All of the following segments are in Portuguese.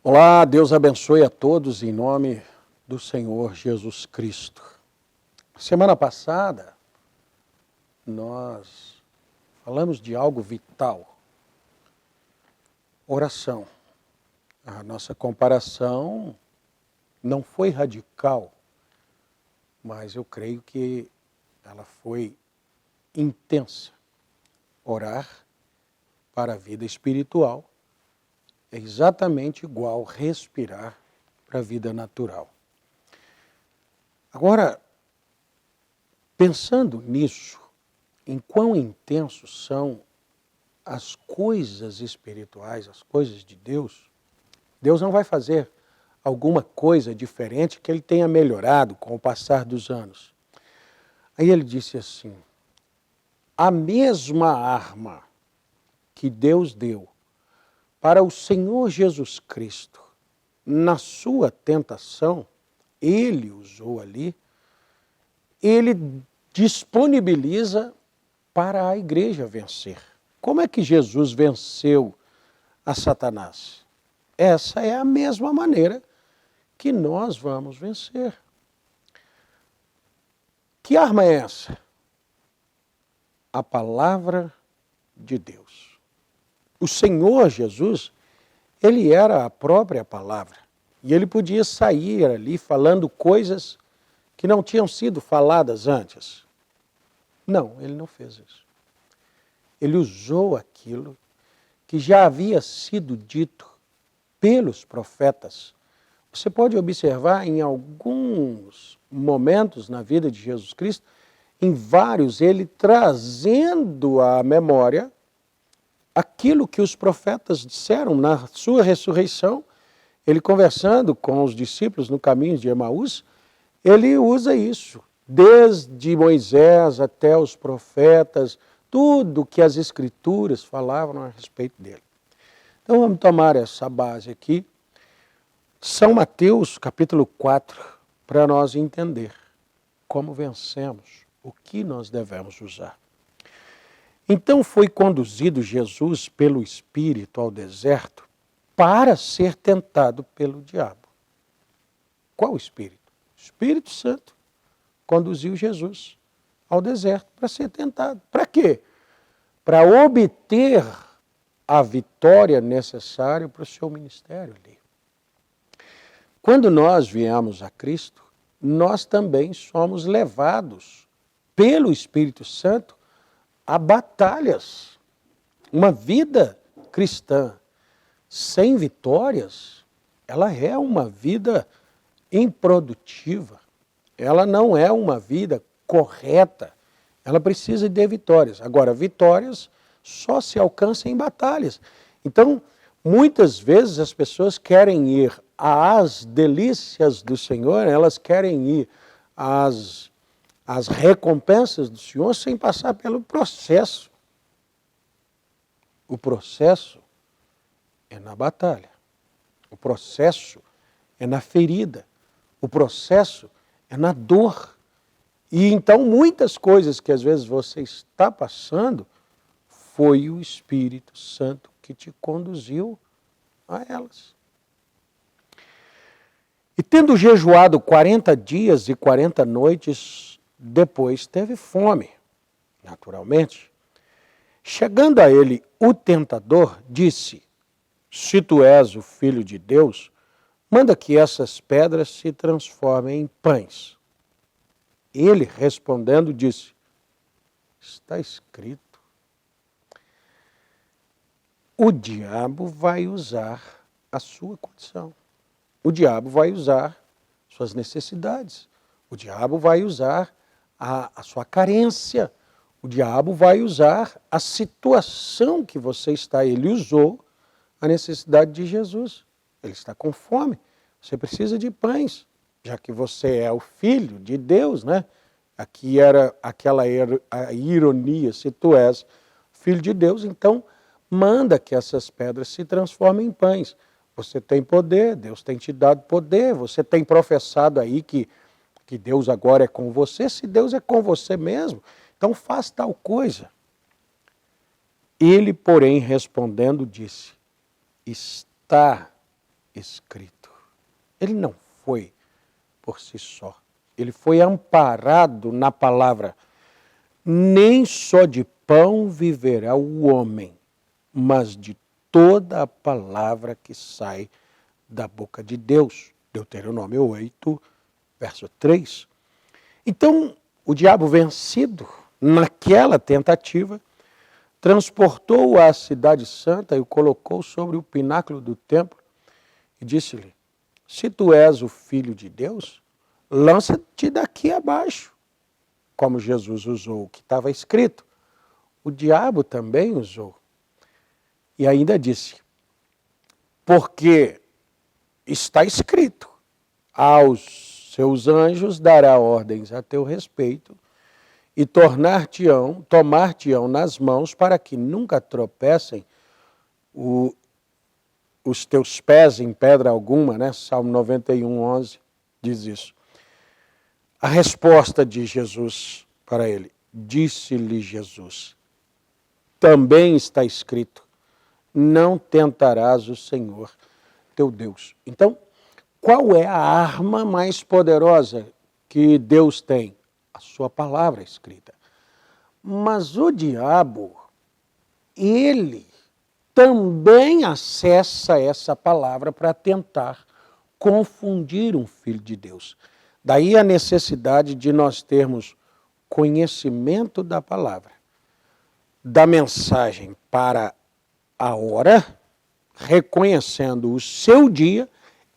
Olá, Deus abençoe a todos em nome do Senhor Jesus Cristo. Semana passada, nós falamos de algo vital, oração. A nossa comparação não foi radical, mas eu creio que ela foi intensa. Orar para a vida espiritual é exatamente igual respirar para a vida natural. Agora, pensando nisso, em quão intensos são as coisas espirituais, as coisas de Deus, Deus não vai fazer alguma coisa diferente que ele tenha melhorado com o passar dos anos. Aí ele disse assim, a mesma arma que Deus deu para o Senhor Jesus Cristo, na sua tentação, ele usou ali, ele disponibiliza para a igreja vencer. Como é que Jesus venceu a Satanás? Essa é a mesma maneira que nós vamos vencer. Que arma é essa? A palavra de Deus. O Senhor Jesus, ele era a própria palavra. E ele podia sair ali falando coisas que não tinham sido faladas antes. Não, ele não fez isso. Ele usou aquilo que já havia sido dito pelos profetas. Você pode observar em alguns momentos na vida de Jesus Cristo, em vários, ele trazendo à memória aquilo que os profetas disseram na sua ressurreição, ele conversando com os discípulos no caminho de Emaús, ele usa isso, desde Moisés até os profetas, tudo que as escrituras falavam a respeito dele. Então vamos tomar essa base aqui, São Mateus capítulo 4, para nós entender como vencemos, o que nós devemos usar. Então foi conduzido Jesus pelo Espírito ao deserto para ser tentado pelo diabo. Qual Espírito? O Espírito Santo conduziu Jesus ao deserto para ser tentado. Para quê? Para obter a vitória necessária para o seu ministério ali. Quando nós viemos a Cristo, nós também somos levados pelo Espírito Santo a batalhas. Uma vida cristã sem vitórias, ela é uma vida improdutiva. Ela não é uma vida correta. Ela precisa de vitórias. Agora, vitórias só se alcançam em batalhas. Então, muitas vezes as pessoas querem ir às delícias do Senhor, elas querem ir às recompensas do Senhor sem passar pelo processo. O processo é na batalha. O processo é na ferida. O processo é na dor. E então muitas coisas que às vezes você está passando, foi o Espírito Santo que te conduziu a elas. E tendo jejuado 40 dias e 40 noites, depois teve fome, naturalmente. Chegando a ele, o tentador disse, se tu és o Filho de Deus, manda que essas pedras se transformem em pães. Ele, respondendo, disse, está escrito. O diabo vai usar a sua condição. O diabo vai usar suas necessidades. O diabo vai usar a sua carência. O diabo vai usar a situação que você está. Ele usou a necessidade de Jesus. Ele está com fome. Você precisa de pães, já que você é o Filho de Deus, né? Aqui era aquela a ironia, se tu és Filho de Deus, então manda que essas pedras se transformem em pães. Você tem poder, Deus tem te dado poder, você tem professado aí que Deus agora é com você, se Deus é com você mesmo, então faz tal coisa. Ele, porém, respondendo, disse, está escrito. Ele não foi por si só. Ele foi amparado na palavra. Nem só de pão viverá o homem, mas de toda a palavra que sai da boca de Deus. Deuteronômio 8, verso 3. Então, o diabo vencido naquela tentativa, transportou-o à cidade santa e o colocou sobre o pináculo do templo e disse-lhe: se tu és o filho de Deus, lança-te daqui abaixo. Como Jesus usou o que estava escrito, o diabo também usou. E ainda disse: porque está escrito, aos seus anjos dará ordens a teu respeito e tomar-te-ão nas mãos para que nunca tropecem os teus pés em pedra alguma, né? Salmo 91, 11 diz isso. A resposta de Jesus para ele: disse-lhe Jesus, também está escrito, não tentarás o Senhor teu Deus. Então, qual é a arma mais poderosa que Deus tem? A sua palavra escrita. Mas o diabo, ele também acessa essa palavra para tentar confundir um filho de Deus. Daí a necessidade de nós termos conhecimento da palavra, da mensagem para a hora, reconhecendo o seu dia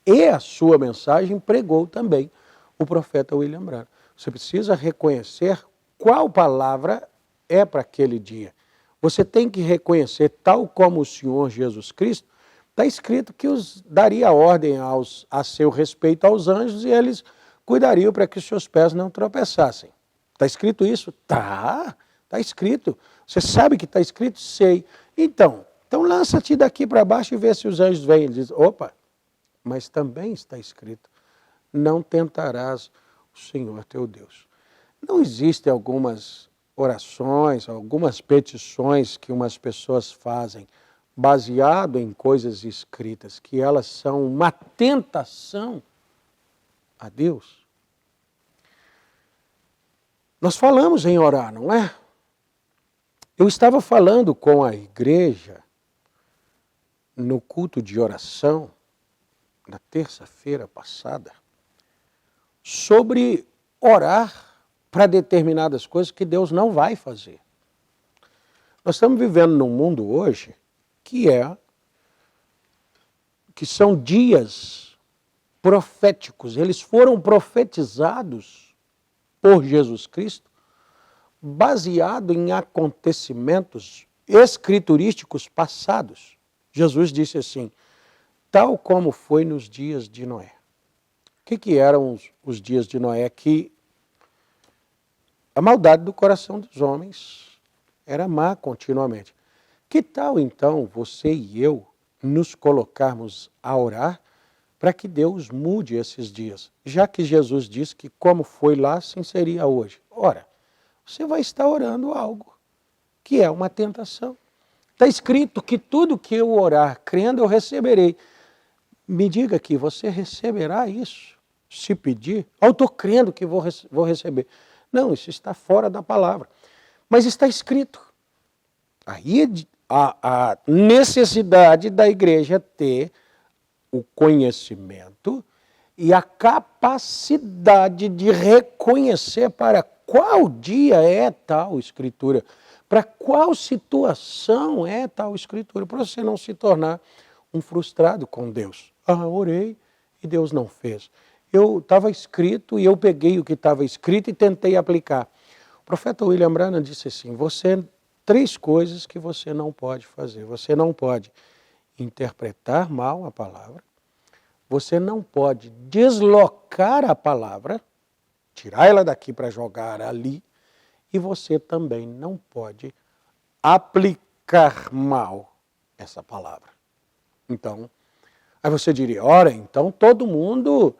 e a sua mensagem, pregou também o profeta William Branham. Você precisa reconhecer qual palavra é para aquele dia. Você tem que reconhecer, tal como o Senhor Jesus Cristo, está escrito que daria ordem a seu respeito aos anjos e eles cuidariam para que os seus pés não tropeçassem. Está escrito isso? Está escrito. Você sabe que está escrito? Sei. Então lança-te daqui para baixo e vê se os anjos vêm. Ele diz, opa, mas também está escrito, não tentarás o Senhor teu Deus. Não existem algumas orações, algumas petições que umas pessoas fazem baseado em coisas escritas, que elas são uma tentação a Deus? Nós falamos em orar, não é? Eu estava falando com a igreja no culto de oração, na terça-feira passada, sobre orar para determinadas coisas que Deus não vai fazer. Nós estamos vivendo num mundo hoje que são dias proféticos. Eles foram profetizados por Jesus Cristo, baseado em acontecimentos escriturísticos passados. Jesus disse assim, tal como foi nos dias de Noé. O que eram os dias de Noé? Que a maldade do coração dos homens era má continuamente. Que tal então você e eu nos colocarmos a orar para que Deus mude esses dias? Já que Jesus disse que como foi lá, assim seria hoje. Ora, você vai estar orando algo que é uma tentação. Está escrito que tudo que eu orar, crendo, eu receberei. Me diga aqui, você receberá isso? Se pedir? Eu estou crendo que vou receber. Não, isso está fora da palavra. Mas está escrito. Aí a necessidade da igreja ter o conhecimento e a capacidade de reconhecer para qual dia é tal escritura, para qual situação é tal escritura, para você não se tornar um frustrado com Deus. Orei e Deus não fez. Estava escrito e eu peguei o que estava escrito e tentei aplicar. O profeta William Branham disse assim, 3 coisas que você não pode fazer. Você não pode interpretar mal a palavra, você não pode deslocar a palavra, tirar ela daqui para jogar ali, e você também não pode aplicar mal essa palavra. Então, aí você diria, ora, então todo mundo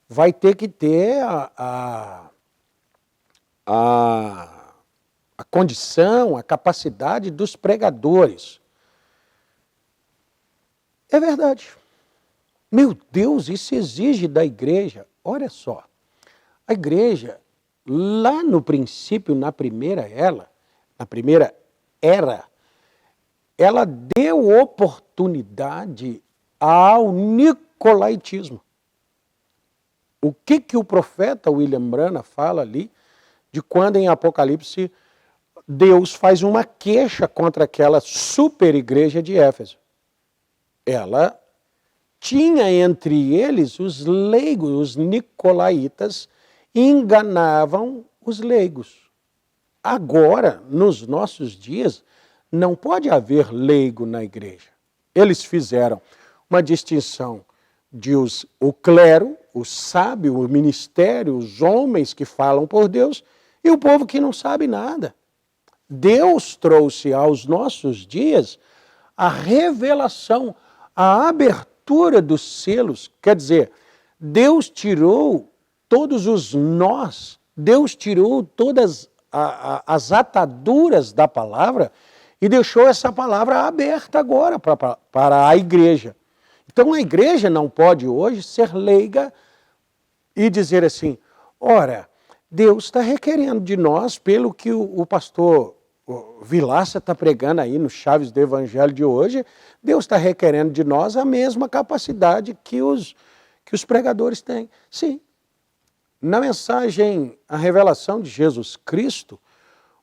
vai ter que ter a condição, a capacidade dos pregadores. É verdade. Meu Deus, isso exige da igreja. Olha só, a igreja, lá no princípio, na primeira era, ela deu oportunidade ao nicolaítismo. O que o profeta William Branham fala ali, de quando em Apocalipse Deus faz uma queixa contra aquela super igreja de Éfeso. Ela tinha entre eles os leigos, os nicolaítas, enganavam os leigos. Agora, nos nossos dias, não pode haver leigo na igreja. Eles fizeram uma distinção de o clero, o sábio, o ministério, os homens que falam por Deus e o povo que não sabe nada. Deus trouxe aos nossos dias a revelação, a abertura dos selos. Quer dizer, Deus tirou todos os nós, Deus tirou todas as ataduras da palavra e deixou essa palavra aberta agora para a igreja. Então a igreja não pode hoje ser leiga e dizer assim, ora, Deus está requerendo de nós, pelo que o pastor Vilaça está pregando aí no Chaves do Evangelho de hoje, Deus está requerendo de nós a mesma capacidade que os pregadores têm. Sim. Na mensagem, a revelação de Jesus Cristo,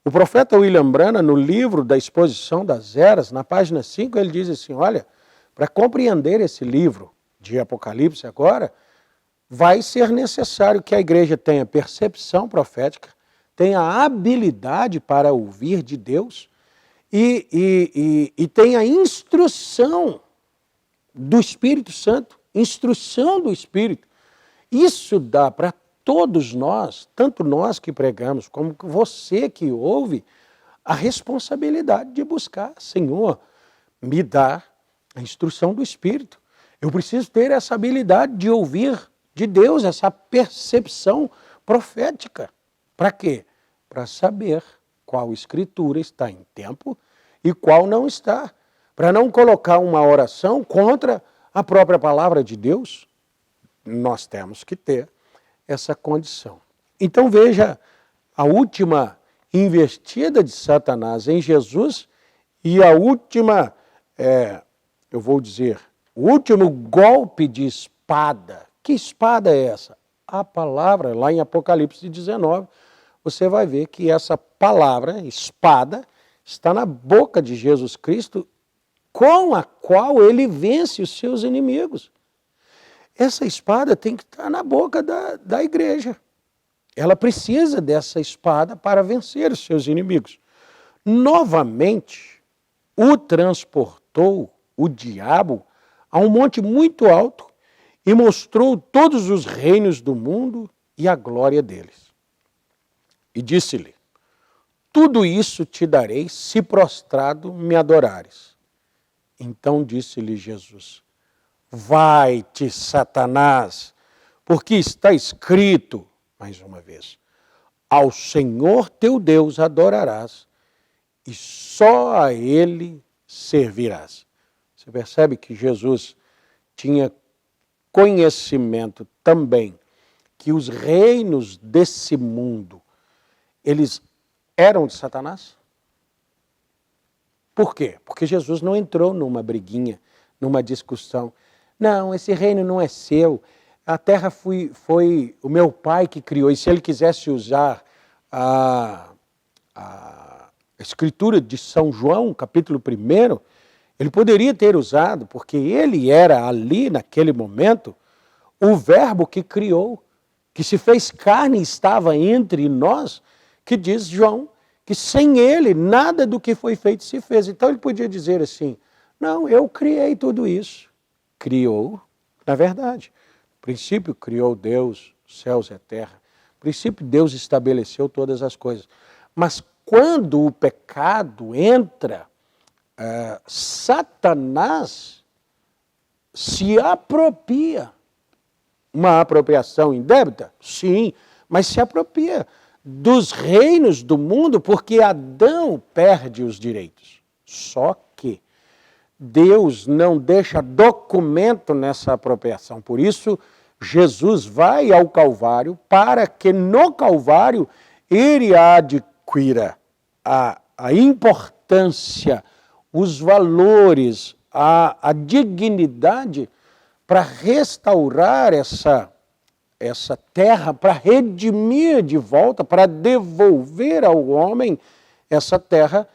o profeta William Branham, no livro da Exposição das Eras, na página 5, ele diz assim, olha, para compreender esse livro de Apocalipse agora, vai ser necessário que a igreja tenha percepção profética, tenha habilidade para ouvir de Deus e tenha instrução do Espírito Santo, instrução do Espírito. Isso dá para todos nós, tanto nós que pregamos, como você que ouve, a responsabilidade de buscar. Senhor, me dá a instrução do Espírito. Eu preciso ter essa habilidade de ouvir de Deus, essa percepção profética. Para quê? Para saber qual escritura está em tempo e qual não está. Para não colocar uma oração contra a própria palavra de Deus, nós temos que ter essa condição. Então veja a última investida de Satanás em Jesus e a última, eu vou dizer, o último golpe de espada. Que espada é essa? A palavra, lá em Apocalipse 19, você vai ver que essa palavra, espada, está na boca de Jesus Cristo, com a qual ele vence os seus inimigos. Essa espada tem que estar na boca da igreja. Ela precisa dessa espada para vencer os seus inimigos. Novamente, o transportou o diabo a um monte muito alto e mostrou todos os reinos do mundo e a glória deles. E disse-lhe, tudo isso te darei se prostrado me adorares. Então disse-lhe Jesus, vai-te, Satanás, porque está escrito, mais uma vez, ao Senhor teu Deus adorarás e só a Ele servirás. Você percebe que Jesus tinha conhecimento também que os reinos desse mundo, eles eram de Satanás? Por quê? Porque Jesus não entrou numa briguinha, numa discussão. Não, esse reino não é seu. A terra foi o meu pai que criou. E se ele quisesse usar a escritura de São João, capítulo 1, ele poderia ter usado, porque ele era ali, naquele momento, o verbo que criou, que se fez carne e estava entre nós, que diz João, que sem ele nada do que foi feito se fez. Então ele podia dizer assim, não, eu criei tudo isso. Criou, na verdade. No princípio criou Deus, céus e terra. No princípio Deus estabeleceu todas as coisas. Mas quando o pecado entra, Satanás se apropria. Uma apropriação indébita? Sim, mas se apropria dos reinos do mundo porque Adão perde os direitos. Só que Deus não deixa documento nessa apropriação. Por isso, Jesus vai ao Calvário para que no Calvário ele adquira a importância, os valores, a dignidade para restaurar essa terra, para redimir de volta, para devolver ao homem essa terra,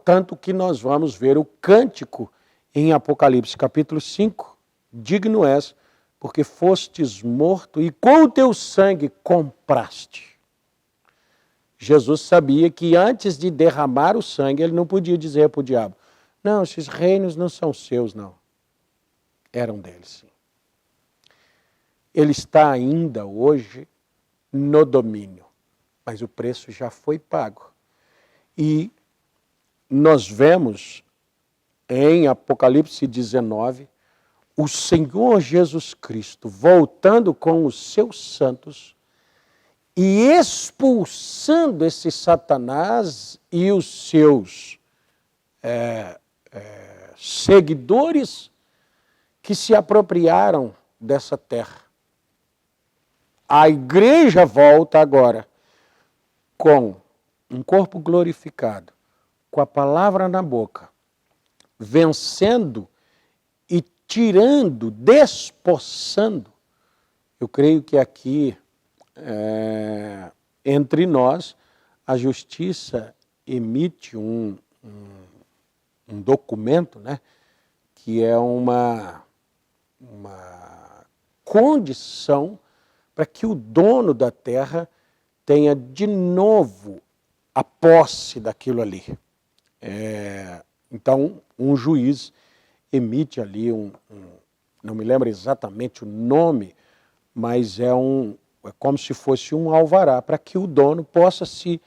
tanto que nós vamos ver o cântico em Apocalipse capítulo 5, digno és, porque fostes morto e com o teu sangue compraste. Jesus sabia que antes de derramar o sangue, ele não podia dizer para o diabo, não, esses reinos não são seus, não. Eram deles, sim. Ele está ainda hoje no domínio, mas o preço já foi pago. E nós vemos em Apocalipse 19, o Senhor Jesus Cristo voltando com os seus santos e expulsando esse Satanás e os seus seguidores que se apropriaram dessa terra. A igreja volta agora com um corpo glorificado, com a palavra na boca, vencendo e tirando, despossando. Eu creio que aqui, entre nós, a justiça emite um documento, né, que é uma condição para que o dono da terra tenha de novo a posse daquilo ali. Então, um juiz emite ali não me lembro exatamente o nome, mas é como se fosse um alvará, para que o dono possa se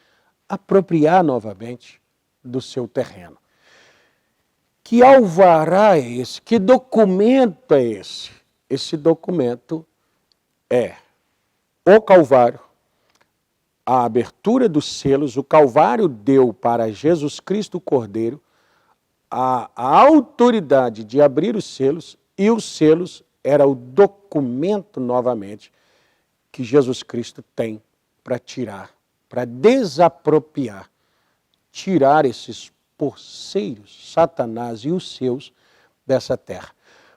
apropriar novamente do seu terreno. Que alvará é esse? Que documento é esse? Esse documento é o Calvário, a abertura dos selos. O Calvário deu para Jesus Cristo o Cordeiro a autoridade de abrir os selos, e os selos era o documento novamente que Jesus Cristo tem para tirar, para desapropriar, tirar esses porceiros, Satanás e os seus, dessa terra.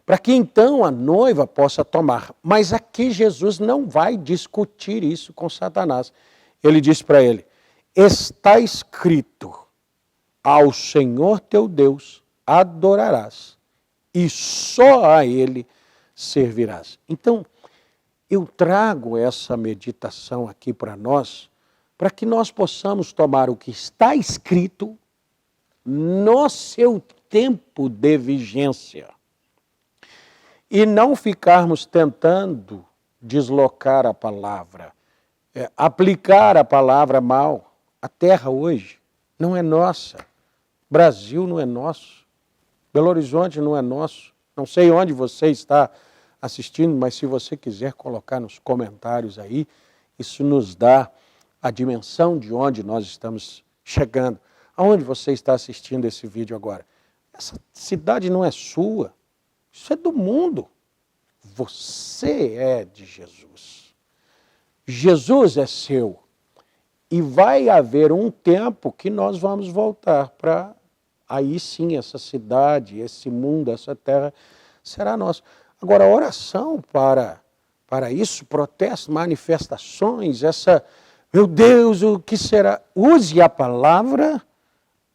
Para que então a noiva possa tomar. Mas aqui Jesus não vai discutir isso com Satanás. Ele diz para ele, está escrito, ao Senhor teu Deus adorarás, e só a Ele servirás. Então, eu trago essa meditação aqui para nós, para que nós possamos tomar o que está escrito no seu tempo de vigência e não ficarmos tentando deslocar a palavra, aplicar a palavra mal. A terra hoje não é nossa, Brasil não é nosso, Belo Horizonte não é nosso. Não sei onde você está assistindo, mas se você quiser colocar nos comentários aí, isso nos dá a dimensão de onde nós estamos chegando. Aonde você está assistindo esse vídeo agora? Essa cidade não é sua, isso é do mundo. Você é de Jesus. Jesus é seu. E vai haver um tempo que nós vamos voltar para, aí sim, essa cidade, esse mundo, essa terra será nossa. Agora, a oração para isso, protestos, manifestações, meu Deus, o que será? Use a palavra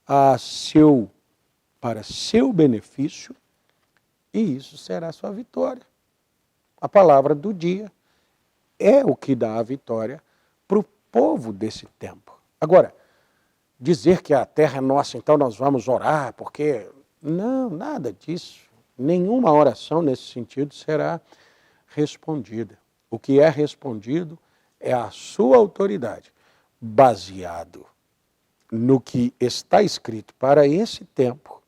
para seu benefício, e isso será a sua vitória. A palavra do dia é o que dá a vitória para o povo desse tempo. Agora, dizer que a terra é nossa, então nós vamos orar, porque... Não, nada disso. Nenhuma oração nesse sentido será respondida. O que é respondido é a sua autoridade, baseado no que está escrito para esse tempo,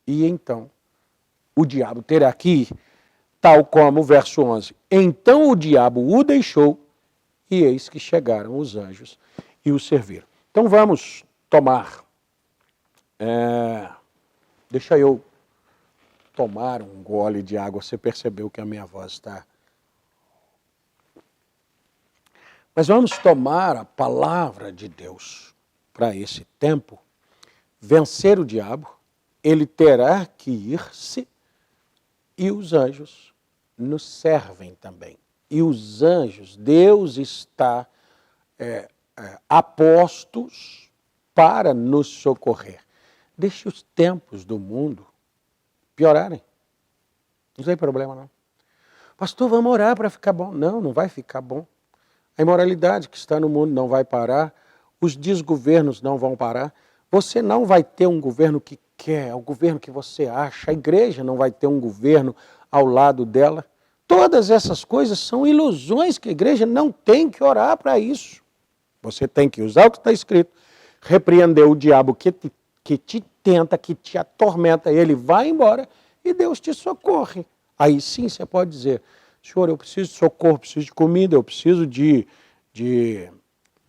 e então o diabo terá que ir, tal como o verso 11. Então o diabo o deixou, e eis que chegaram os anjos e o serviram. Então vamos tomar, deixa eu tomar um gole de água. Você percebeu que a minha voz está... Mas vamos tomar a palavra de Deus para esse tempo. Vencer o diabo, ele terá que ir-se e os anjos nos servem também. E os anjos, Deus está apostos para nos socorrer. Deixe os tempos do mundo piorarem. Não tem problema, não. Pastor, vamos orar para ficar bom. Não, não vai ficar bom. A imoralidade que está no mundo não vai parar. Os desgovernos não vão parar. Você não vai ter um governo que quer, o governo que você acha. A igreja não vai ter um governo ao lado dela. Todas essas coisas são ilusões que a igreja não tem que orar para isso. Você tem que usar o que está escrito, repreender o diabo que te tenta, que te atormenta, ele vai embora e Deus te socorre. Aí sim você pode dizer, Senhor, eu preciso de socorro, preciso de comida, eu preciso de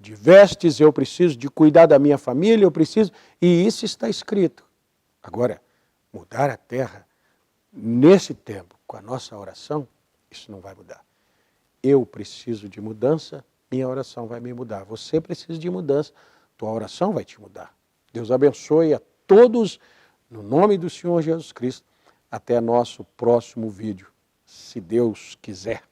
vestes, eu preciso de cuidar da minha família, eu preciso... E isso está escrito. Agora, mudar a terra nesse tempo, com a nossa oração, isso não vai mudar. Eu preciso de mudança, minha oração vai me mudar. Você precisa de mudança, tua oração vai te mudar. Deus abençoe a todos, no nome do Senhor Jesus Cristo. Até nosso próximo vídeo, se Deus quiser.